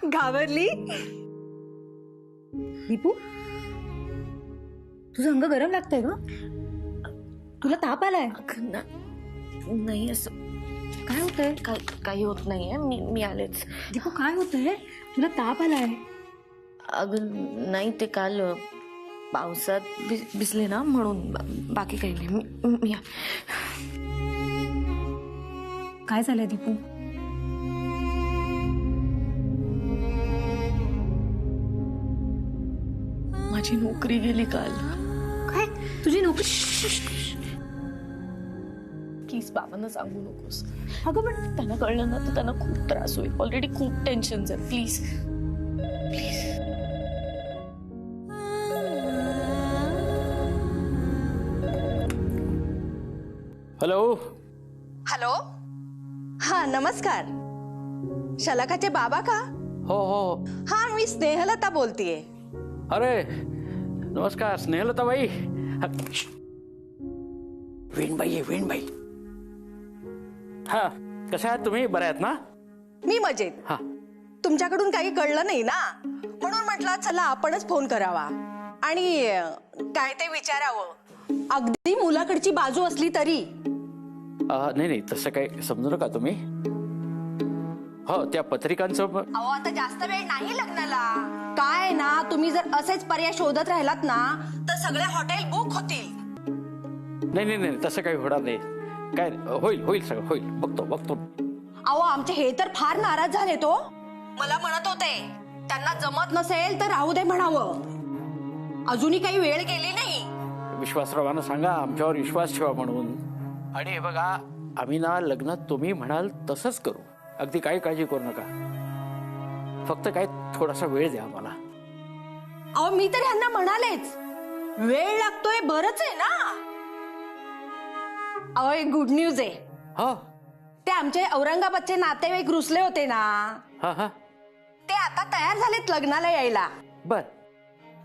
घाबरली? दीपू, तुझं अंग गरम लागतंय ग? तुला ताप आलाय? नाही, असं काय होतंय? काही होत नाहीये. मी आलेच. दीपू, काय होतंय? तुला ताप आलाय? अगं नाही, ते काल पावसात भिजले ना, म्हणून. बाकी काही नाही. मी काय झालंय दीपू? माझी नोकरी गेली काल. काय? तुझी नोकरी? प्लीज बाबांना सांगू नकोस. अगं पण त्यांना कळलं ना तर त्यांना खूप त्रास होईल. ऑलरेडी खूप टेन्शन आहे. Please please. हॅलो. हॅलो. हा, नमस्कार. शलाकाचे बाबा का? हो हो. हा, मी स्नेहलता बोलतीये. अरे नमस्कार स्नेहलता बाई. वेणबाई आहे, वेणबाई. हा, कशा आहात तुम्ही? बऱ्या आहेत ना? मी मजेत. हा. तुमच्याकडून काही कळलं नाही ना, म्हणून म्हटलं चला आपणच फोन करावा आणि काय ते विचारावं. अगदी मुलाकडची बाजू असली तरी. नाही नाही, तसं काही समजू नका तुम्ही. हो, त्या पत्रिकांचं अहो, आता जास्त वेळ नाही लग्नाला. काय ना, तुम्ही जर असेच पर्याय शोधत राहिलात ना तर सगळे हॉटेल बुक होतील. नाही नाही नाही, तसं काही होणार नाही. काय होईल होईल, सगळं होईल. बघतो बघतो. अहो, आमचे हे तर फार नाराज झाले. तो मला म्हणत होते त्यांना जमत नसेल तर राहू दे म्हणावं. अजूनही काही वेळ गेली नाही. विश्वासरावांना सांगा आमच्यावर विश्वास ठेवा म्हणून. आणि हे बघा, आम्ही ना लग्नात तुम्ही म्हणाल तसंच करू. अगदी काही काळजी करू नका. फक्त काय थोडासा वेळ द्या आम्हाला. अहो, मी तर ह्यांना म्हणालेच वेळ लागतोय, बरंच आहे ना. अहो, एक गुड न्यूज आहे. हा ते आमचे औरंगाबादचे नातेवाईक रुसले होते ना, हा हा. ते आता तयार झालेत लग्नाला यायला. बर.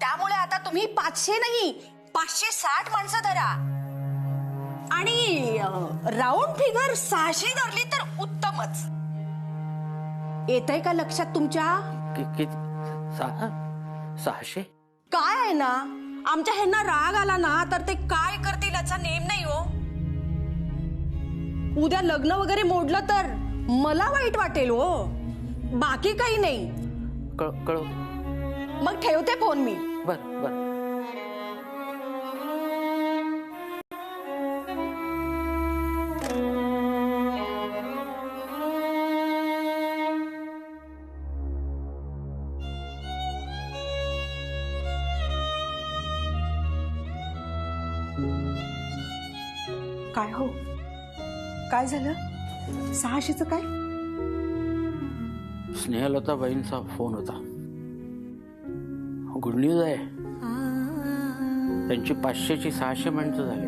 त्यामुळे आता तुम्ही 500 नाही 560 माणसं धरा आणि राऊंड फिगर 600 धरली तर उत्तमच. येतंय का लक्षात तुमच्या? किती? 600? काय आहे ना, आमच्या ह्यांना राग आला ना तर ते काय करतील याचा नेम नाही हो. उद्या लग्न वगैरे मोडलं तर मला वाईट वाटेल हो. बाकी काही नाही. कळ. मग ठेवते फोन मी. बर बर. काय हो? काय झालं? 600चं काय? स्नेहलताबाईंचा फोन होता. गुड न्यूज आहे. त्यांची 500ची 600 माणसं झाली.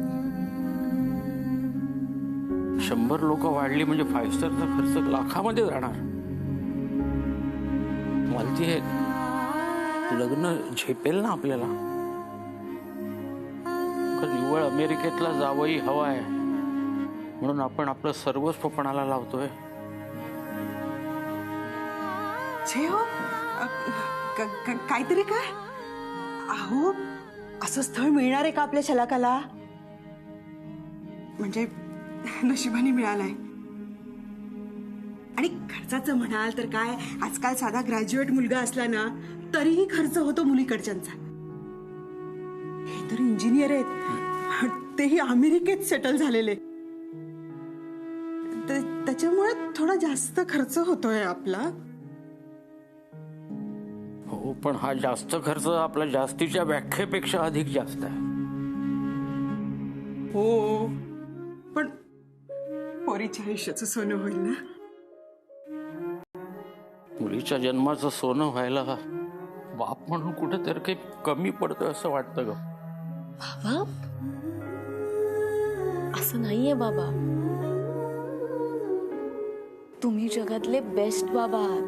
100 लोक वाढली म्हणजे 5 स्टारचा खर्च लाखामध्ये राहणार. मला ती हे लग्न झेपेल ना आपल्याला. निव्वळ अमेरिकेतला जावई हवा आहे म्हणून आपण आपलं सर्वस्व पणाला लावतोय. छे हो, काहीतरी काय? अहो, असं स्थळ मिळणार आहे का आपल्या शलाकाला? म्हणजे नशिबाने मिळालंय. आणि खर्चाचं म्हणाल तर काय, आजकाल साधा ग्रॅज्युएट मुलगा असला ना तरीही खर्च होतो मुलीकडच्यांचा. हे तर इंजिनियर आहेत, तेही अमेरिकेत सेटल झालेले. त्याच्यामुळे थोडा जास्त खर्च होतोय आपला. हो, पण हा जास्त खर्च आपल्या जास्तीच्या व्याख्येपेक्षा अधिक जास्त आहे. हो, पण पोरीच्या आयुष्याचं सोनं होईल ना. मुलीच्या जन्माचं सोनं व्हायला बाप म्हणून कुठेतरी काही कमी पडतोय असं वाटतं ग. बाबा, असं नाहीये बाबा. तुम्ही जगातले बेस्ट बाबा आहात.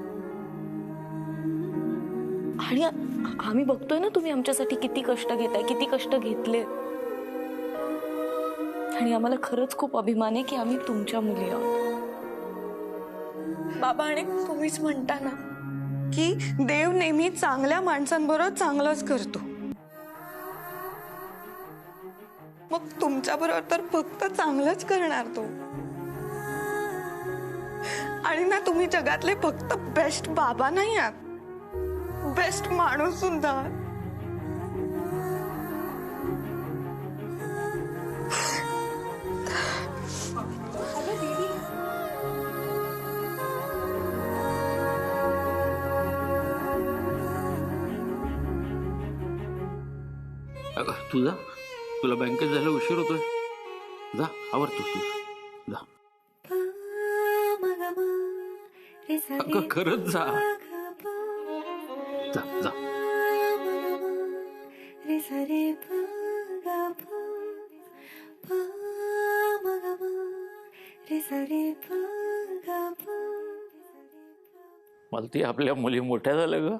आणि आम्ही बघतोय ना तुम्ही आमच्यासाठी किती कष्ट घेताय, किती कष्ट घेतले. आणि आम्हाला खरंच खूप अभिमान आहे की आम्ही तुमच्या मुली आहोत बाबा. आणि तुम्हीच म्हणता ना की देव नेहमी चांगल्या माणसांबरोबर चांगलंच करतो. मग तुमच्या बरोबर तर फक्त चांगलंच करणार तो. आणि ना तुम्ही जगातले फक्त बेस्ट बाबा नाही आहात, बेस्ट माणूस सुद्धा आहात. तुझा तुला बँकेत जायला उशीर होतोय. जा आवर तू जा. अगं खरंच जा जा जा. मला ती आपल्या मुली मोठ्या झाल्या ग.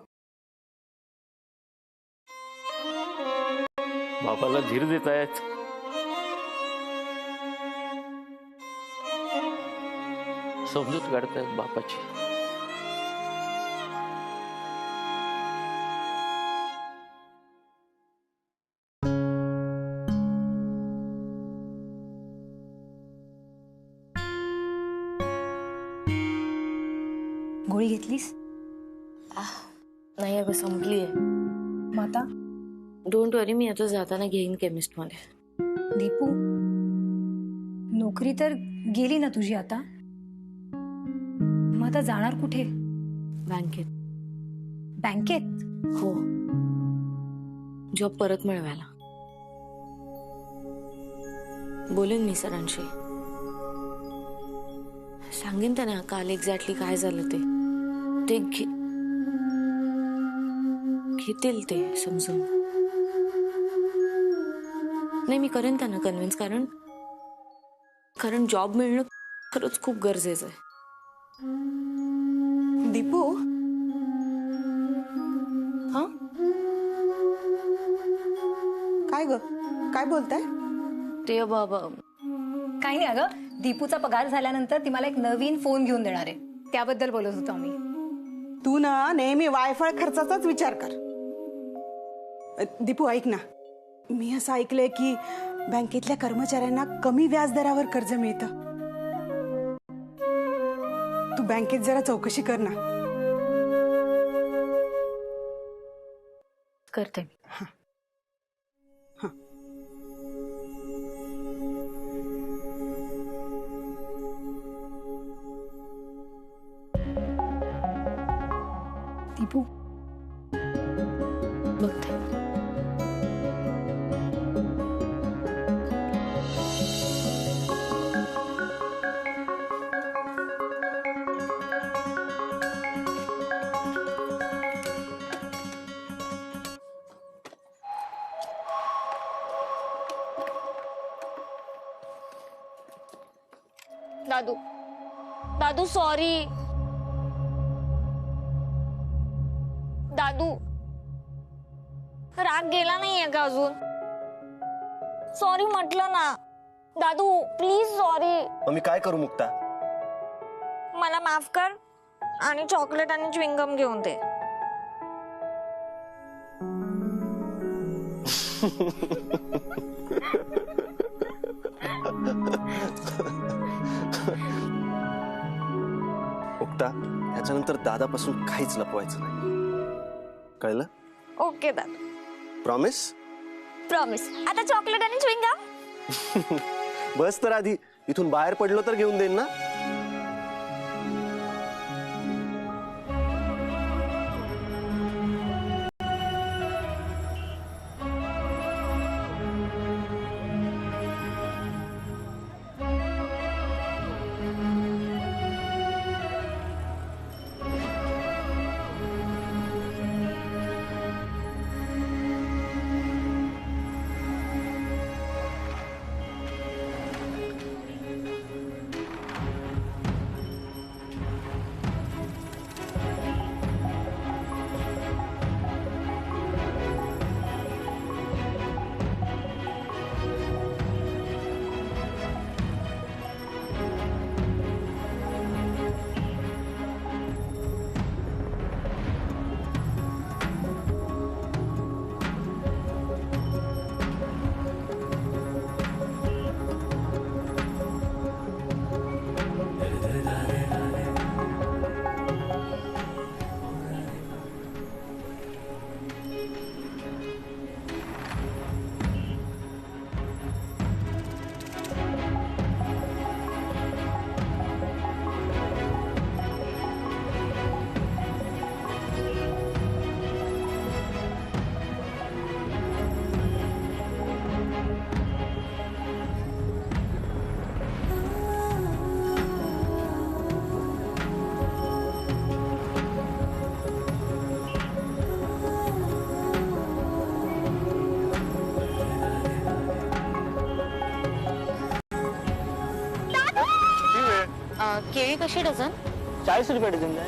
बाबाला धीर देत आहेत. समजूत काढतायत बापाची. गोळी घेतलीस? नाही अगं संपली आहे. मग आता? डोंट वरी, मी आता जाताना घेईन केमिस्ट मध्ये. दीपू, नोकरी तर गेली ना तुझी आता? मग आता जाणार कुठे? बँकेत. बँकेत? हो, जॉब परत मिळवायला. बोलेन मी सरांशी, सांगेन त्यांना काल एक्झॅक्टली काय झालं ते घेतील ते समजून. नाही, मी करेन त्यांना कन्व्हिन्स, कारण जॉब मिळणं खरंच खूप गरजेचं आहे. दीपू, हा, काय ग, काय बोलताय? ते बाबा काही नाही अगं, दीपूचा पगार झाल्यानंतर ती मला एक नवीन फोन घेऊन देणार आहे, त्याबद्दल बोलत होतो आम्ही. तू ना नेहमी वायफळ खर्चाचाच विचार कर. दीपू ऐक ना, मी असं ऐकलंय की बँकेतल्या कर्मचाऱ्यांना कमी व्याजदरावर कर्ज मिळतं. तू बँकेत जरा चौकशी कर ना. करते. दीपू, बघते. दादू सॉरी. दादू, राग गेला नाहीये का अजून? सॉरी म्हटलं ना. दादू प्लीज सॉरी. मी काय करू मुक्ता? मला माफ कर आणि चॉकलेट आणि च्युइंगम घेऊन दे. मुक्ता, ह्याच्यानंतर दादापासून काहीच लपवायचं नाही, कळलं? ओके दादू. प्रॉमिस? प्रॉमिस. आता चॉकलेट आणि च्युइंगम. बस तर आधी, इथून बाहेर पडलो तर घेऊन देईन ना. केळी कशी डझन? 40 रुपये डझन द्या.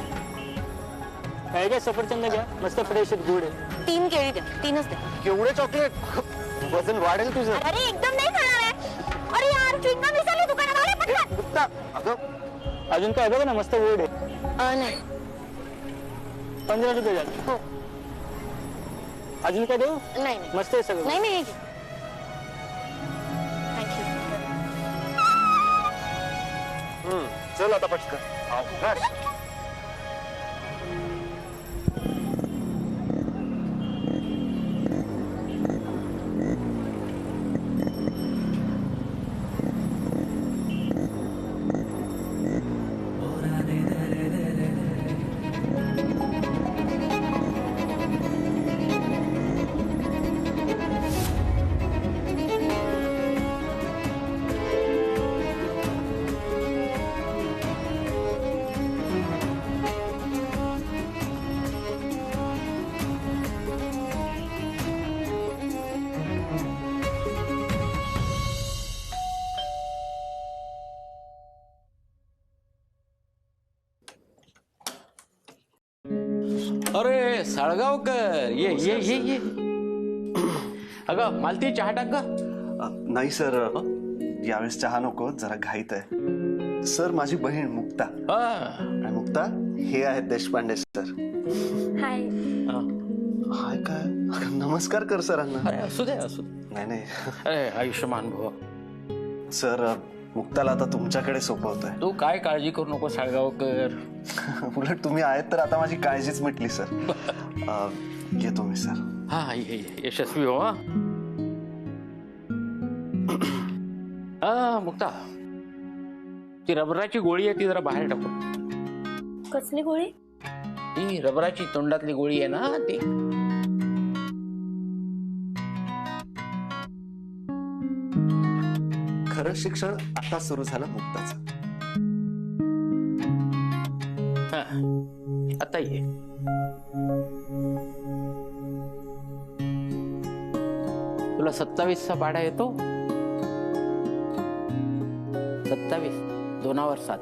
काय सफरचंद घ्या, मस्त फ्रेश आहेत, गुड आहे. 3 केळी द्या, 3च द्या. केवढे चॉकलेट, वजन वाढेल तुझं. अरे एकदम नाही खाणार आहे. अरे यार च्युइंगम विसरले दुकानात. आले पटकन. मुक्ता, अगं अजून काय बघा ना, मस्त गुड आहे. नाही. 15 रुपये द्या. हो. अजून काय देऊ? नाही मस्त आहे सगळं. नाही नाही. थँक्यू. चल आता पटकन. अरे साळगावकर, ये ये ये ये. अगं मालती, चहा टाक ग. नाही सर, यावेळेस चहा नको, जरा घाईत आहे. सर माझी बहीण मुक्ता. आणि मुक्ता हे आहेत देशपांडे सर. हाय. हाय काय, नमस्कार कर सरांना. अरे असू दे असू दे. नाही नाही अरे आयुष्यमान भव. सर, मुक्ताला आता तुमच्याकडे सोपवतोय. तू काय काळजी करू नको साळगावकर. उलट तुम्ही आहेत तर आता माझी काळजीच मिटली सर. येतो मी सर. हा ये ये, यशस्वी हो. मुक्ता, ती रबराची गोळी आहे ती जरा बाहेर टाकू. कसली गोळी? ती रबराची तोंडातली गोळी आहे ना ती. खरं शिक्षण आता सुरू झालं मुक्ताचं. आता ये. तुला 27चा पाढा येतो? 27 2 वर 7.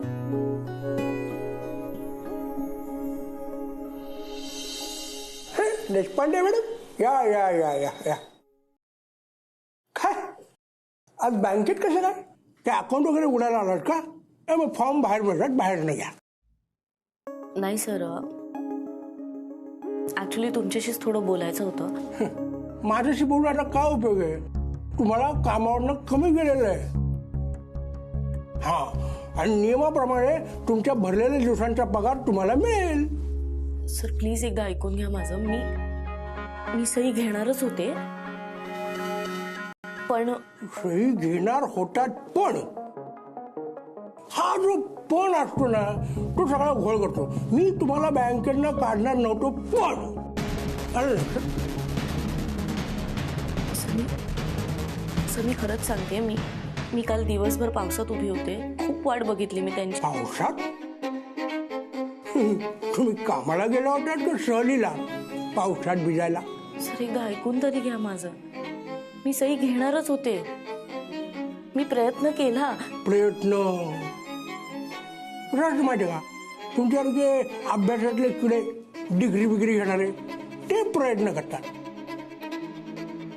देशपांडे मॅडम, या या या या या. काय आज बँकेत कसं काय? ते अकाउंट वगैरे उडायला आलात का? मग फॉर्म बाहेर मिळतात, बाहेर नाही घ्या. नाही सर, ऍक्च्युली तुमच्याशीच थोडं बोलायचं होतं. माझ्याशी बोलून आता काय उपयोग आहे? तुम्हाला कामावरनं कमी गेलेलं आहे. हा, आणि नियमाप्रमाणे तुमच्या भरलेल्या दिवसांचा पगार तुम्हाला मिळेल. सर प्लीज एकदा ऐकून घ्या माझं. मी सही घेणारच होते, पण सही घेणार होतात, पण हा जो पण असतो ना तो सगळा घोळ करतो. मी तुम्हाला बँकेतनं काढणार नव्हतो, पण सर मी खरंच सांगते, मी काल दिवसभर पावसात उभी होते. खूप वाट बघितली मी त्यांची. पावसात? तुम्ही कामाला गेला होता तर सहलीला पावसात भिजायला? सर एकदा ऐकून तरी घ्या माझं. मी सही घेणारच होते. मी प्रयत्न केला. प्रयत्न माहिती का, तुमच्यासारखे अभ्यासातले किडे डिग्री बिग्री घेणारे ते प्रयत्न करतात.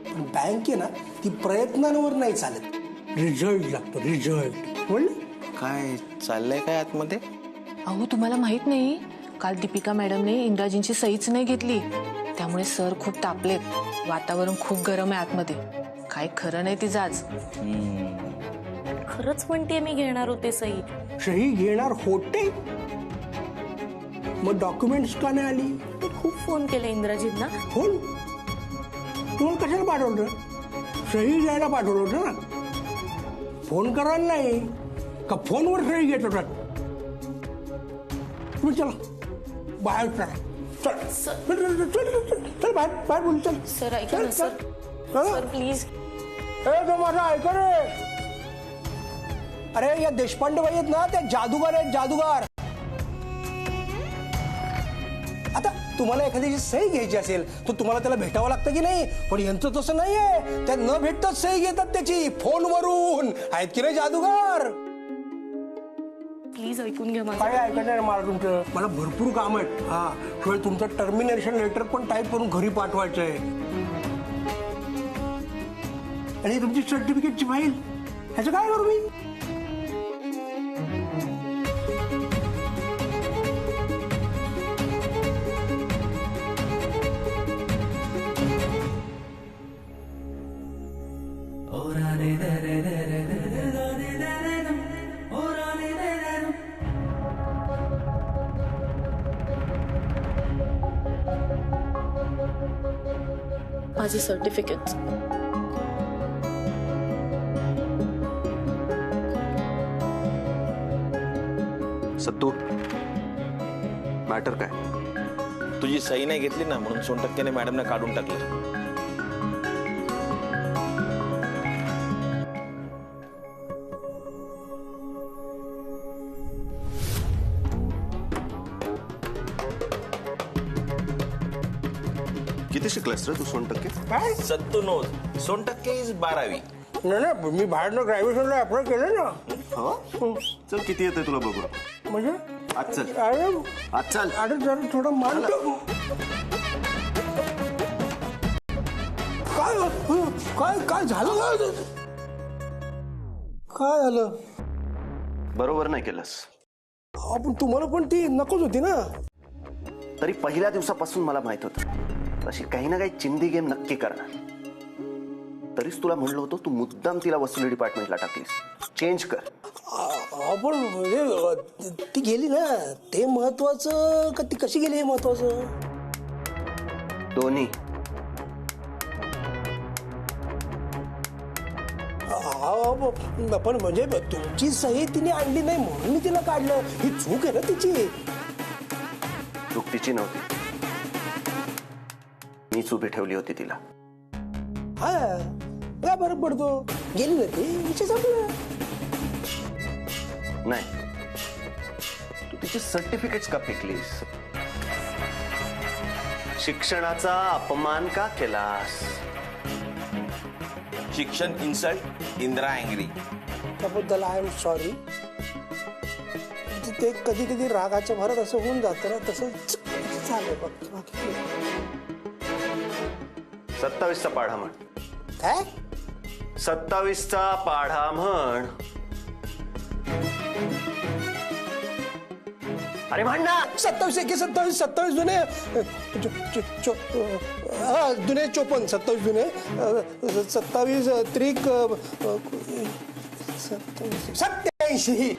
पण बँक आहे ना ती प्रयत्नांवर नाही चालत, रिझल्ट लागतो. रिझल्ट बोलले काय चाललंय काय आतमध्ये? अहो तुम्हाला माहित नाही, काल दीपिका मॅडमने इंद्राजींची सहीच नाही घेतली, त्यामुळे सर खूप तापलेत. वातावरण खूप गरम आहे आतमध्ये. काय खरं नाही तिचं आज. खरंच म्हणते मी घेणार होते सही. सही घेणार होते, मग डॉक्युमेंट्स का नाही आली? मी खूप फोन केले इंद्रजीतना. फोन तुम्हाला कशाला पाठवलं? सही घ्यायला पाठवलं होतं ना, फोन करायला नाही का? फोनवर सही घेत होतात. तुम्ही चला बाहेर चला. चल बाहेर बाहेर बोल. चल सर ऐका ना सर. Sir please. तो माझा ऐका रे. अरे या देशपांडे बाई आहेत ना, त्या जादूगार आहेत, जादूगार. आता तुम्हाला एखाद्याची सही घ्यायची असेल तर तुम्हाला त्याला भेटावं लागतं की नाही, पण यांचं तसं नाहीये. त्या न भेटताच सही घेतात त्याची फोनवरून. आहेत की नाही जादूगार? प्लीज ऐकून घ्या माझं. काय ऐकायचं नाही मला तुमचं. मला भरपूर काम आहेत. हा, शिवाय तुमचं टर्मिनेशन लेटर पण टाईप करून घरी पाठवायचं आहे. आणि तुमची सर्टिफिकेटची फाईल ह्याचं काय करू मी? माझे सर्टिफिकेट. सत्तू, मॅटर काय? तुझी सही नाही घेतली ना म्हणून सोनटक्क्याने मॅडमने काढून टाकलं. किती शिकलास रे तू सोनटक्के? काय? सत्तू नोज. सोनटक्के इज 12वी. नाही मी बाहेरनं ग्रॅज्युएशनला अप्लाय केलं ना. हो, चल किती येते तुला बघू. म्हणजे आज चल. अरे आज चल. अरे जरा थोडं मानतो. काय काय झालं? काय झालं? बरोबर नाही केलंस. आपण तुम्हाला पण ती नकोच होती ना. तरी पहिल्या दिवसापासून मला माहित होतं अशी काही ना काही चिंदी गेम नक्की करणार. तरीच तुला म्हणलं होतं तू मुद्दाम तिला वसुली डिपार्टमेंटला टाकलीस. चेंज कर. आपण म्हणजे ती गेली ना ते महत्वाचं का ती कशी गेली हे महत्वाचं? दोन्ही. पण म्हणजे तुमची सही तिने आणली नाही म्हणून मी तिला काढलं. ही चूक आहे ना तिची. चूक तिची नव्हती. मीच उभी ठेवली होती तिला. हा काय फरक पडतो? गेली ना ती विषय संपला. नाही, तू तिचे सर्टिफिकेट्स का फेकलीस? शिक्षणाचा अपमान का केलास? शिक्षण इन्सल्ट, इंदिरा अँग्री. त्याबद्दल आय एम सॉरी. ते कधी कधी रागाच्या भरात असं होऊन जातं ना, तसं झालं. 27चा पाढा म्हण. काय? 27चा पाढा म्हण. अरे म्हण ना. 27 एके 27 27 जुने जुने 54 27 जुने 27 त्रिक 87. 27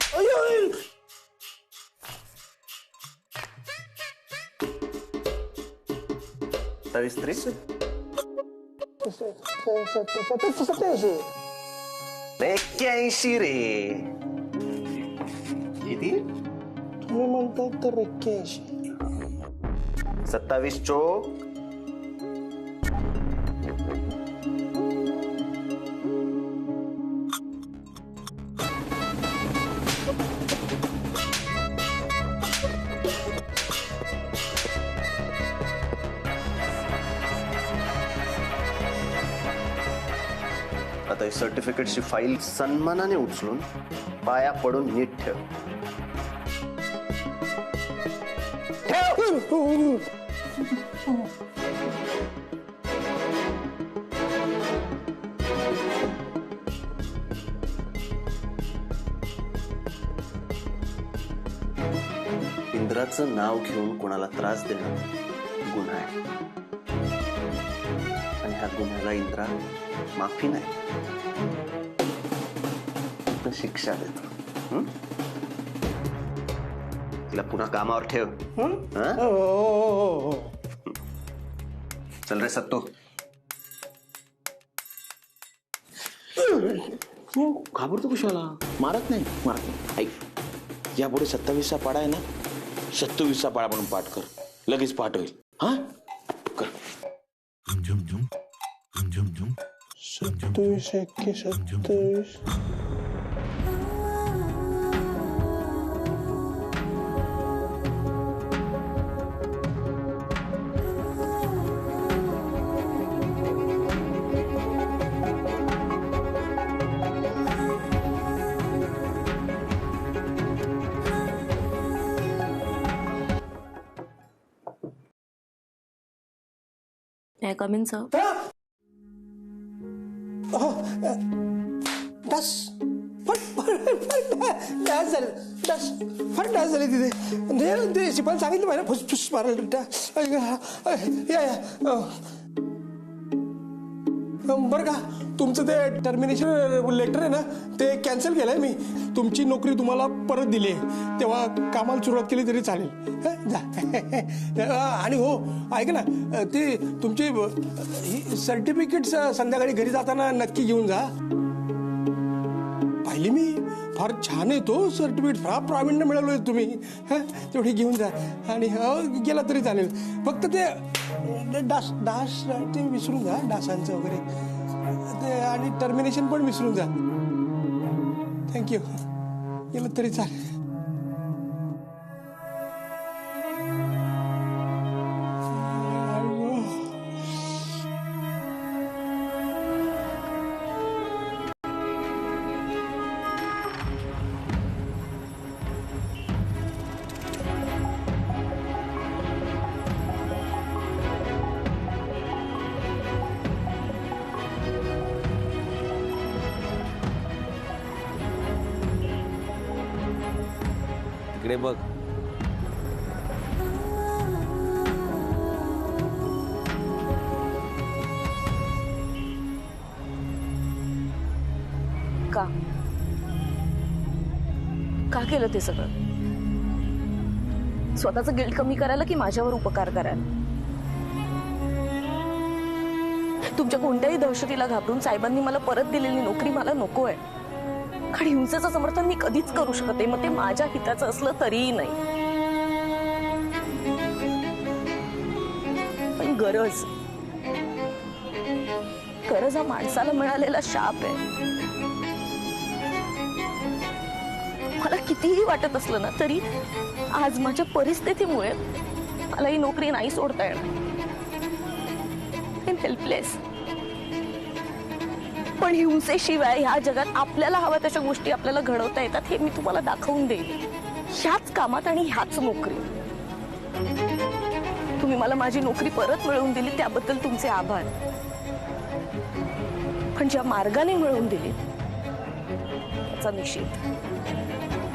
81 रे. किती? तुम्ही म्हणता तर 81. 27 चोक. आता ही सर्टिफिकेटची फाईल सन्मानाने उचलून पाया पडून नीट ठेव. इंद्राचं नाव घेऊन कोणाला त्रास देणं गुन्हा आहे. आणि ह्या गुन्ह्याला इंद्रा माफी नाही तर शिक्षा देतो. तिला पुन्हा कामावर ठेव. चल रे सत्तू. घाबरतो कशाला? मारत नाही. ऐक, यापुढे 27चा पाडा आहे ना 27चा पाडा म्हणून पाठ कर. लगेच पाठ होईल. हा कर. 27 एके 27. May I come in, sir? डास डास झाले डास फार डास झाले तिथे ते शिपाई सांगितलं मला फुसफुस मारायला बरं का तुमचं ते टर्मिनेशन लेटर आहे ना ते कॅन्सल केलंय मी तुमची नोकरी तुम्हाला परत दिली आहे तेव्हा कामाला सुरुवात केली तरी चालेल जा आणि हो ऐक ना ती तुमची सर्टिफिकेट्स संध्याकाळी घरी जाताना नक्की घेऊन जा पाहिली मी फार छान आहे तो सर्टिफिकेट फार प्रावीण्य मिळवलं आहे तुम्ही तेवढी घेऊन जा आणि गेला तरी चालेल फक्त ते डास डास ते विसरून जा डासांचं वगैरे ते आणि टर्मिनेशन पण विसरून जा थँक्यू गेलं तरी चालेल इकडे बघ का केलं ते सगळं स्वतःचं गिल्ट कमी करायला की माझ्यावर उपकार करायला तुमच्या कोणत्याही दहशतीला घाबरून साहेबांनी मला परत दिलेली नोकरी मला नको आहे कारण हिंसेचं समर्थन मी कधीच करू शकत नाही मग ते माझ्या हिताचं असलं तरीही नाही पण गरज हा माणसाला मिळालेला शाप आहे मला कितीही वाटत असलं ना तरी आज माझ्या परिस्थितीमुळे मला ही नोकरी नाही सोडता येणार हेल्पलेस पण हिंसेशिवाय ह्या जगात आपल्याला हव्या तशा गोष्टी आपल्याला घडवता येतात हे मी तुम्हाला दाखवून देईल ह्याच कामात आणि ह्याच नोकरी तुम्ही मला माझी नोकरी परत मिळवून दिली त्याबद्दल तुमचे आभार पण ज्या मार्गाने मिळवून दिली त्याचा निषेध